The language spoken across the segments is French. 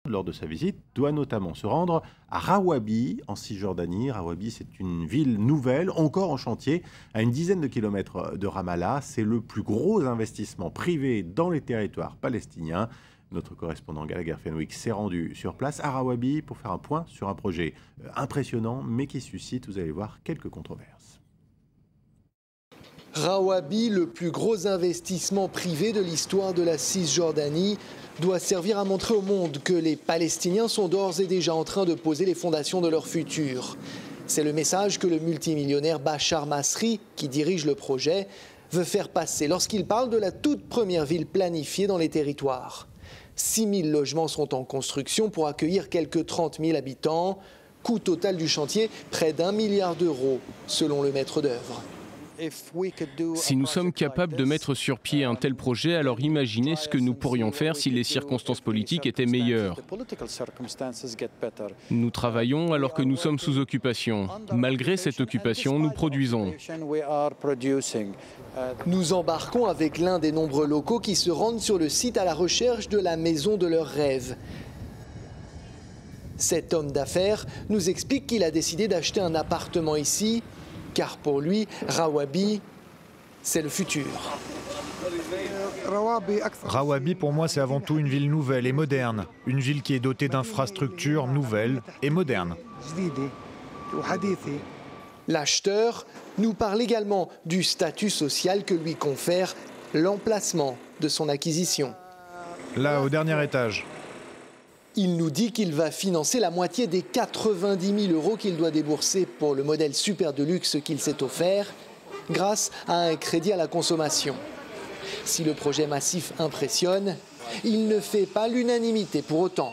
lors de sa visite, doit notamment se rendre à Rawabi, en Cisjordanie. Rawabi, c'est une ville nouvelle, encore en chantier, à une dizaine de kilomètres de Ramallah. C'est le plus gros investissement privé dans les territoires palestiniens. Notre correspondant Gallagher Fenwick s'est rendu sur place à Rawabi pour faire un point sur un projet impressionnant, mais qui suscite, vous allez voir, quelques controverses. Rawabi, le plus gros investissement privé de l'histoire de la Cisjordanie, doit servir à montrer au monde que les Palestiniens sont d'ores et déjà en train de poser les fondations de leur futur. C'est le message que le multimillionnaire Bachar Masri, qui dirige le projet, veut faire passer lorsqu'il parle de la toute première ville planifiée dans les territoires. 6 000 logements sont en construction pour accueillir quelques 30 000 habitants. Coût total du chantier, près d'1 milliard d'euros, selon le maître d'œuvre. Si nous sommes capables de mettre sur pied un tel projet, alors imaginez ce que nous pourrions faire si les circonstances politiques étaient meilleures. Nous travaillons alors que nous sommes sous occupation. Malgré cette occupation, nous produisons. Nous embarquons avec l'un des nombreux locaux qui se rendent sur le site à la recherche de la maison de leurs rêves. Cet homme d'affaires nous explique qu'il a décidé d'acheter un appartement ici, car pour lui, Rawabi, c'est le futur. Rawabi, pour moi, c'est avant tout une ville nouvelle et moderne. Une ville qui est dotée d'infrastructures nouvelles et modernes. L'acheteur nous parle également du statut social que lui confère l'emplacement de son acquisition. Là, au dernier étage. Il nous dit qu'il va financer la moitié des 90 000 euros qu'il doit débourser pour le modèle super de luxe qu'il s'est offert, grâce à un crédit à la consommation. Si le projet massif impressionne, il ne fait pas l'unanimité pour autant.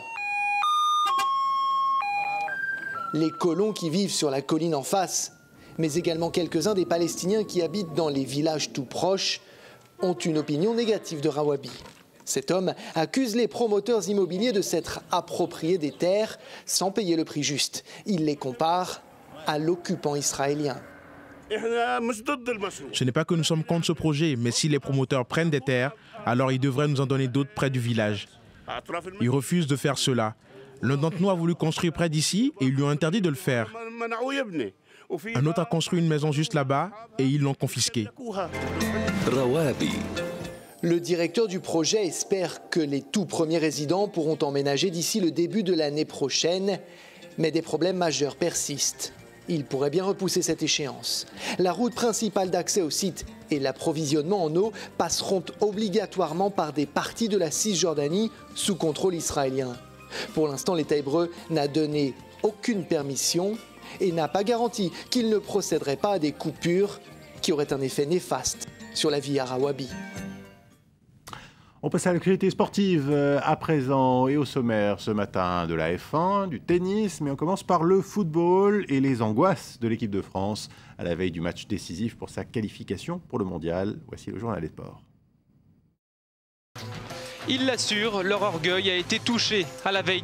Les colons qui vivent sur la colline en face, mais également quelques-uns des Palestiniens qui habitent dans les villages tout proches, ont une opinion négative de Rawabi. Cet homme accuse les promoteurs immobiliers de s'être appropriés des terres sans payer le prix juste. Il les compare à l'occupant israélien. Ce n'est pas que nous sommes contre ce projet, mais si les promoteurs prennent des terres, alors ils devraient nous en donner d'autres près du village. Ils refusent de faire cela. L'un d'entre nous a voulu construire près d'ici et ils lui ont interdit de le faire. Un autre a construit une maison juste là-bas et ils l'ont confisquée. Le directeur du projet espère que les tout premiers résidents pourront emménager d'ici le début de l'année prochaine, mais des problèmes majeurs persistent. Il pourrait bien repousser cette échéance. La route principale d'accès au site et l'approvisionnement en eau passeront obligatoirement par des parties de la Cisjordanie sous contrôle israélien. Pour l'instant, l'État hébreu n'a donné aucune permission et n'a pas garanti qu'il ne procéderait pas à des coupures qui auraient un effet néfaste sur la vie à Rawabi. On passe à l'actualité sportive à présent et au sommaire ce matin de la F1, du tennis, mais on commence par le football et les angoisses de l'équipe de France à la veille du match décisif pour sa qualification pour le mondial. Voici le journal des sports. Ils l'assurent, leur orgueil a été touché à la veille du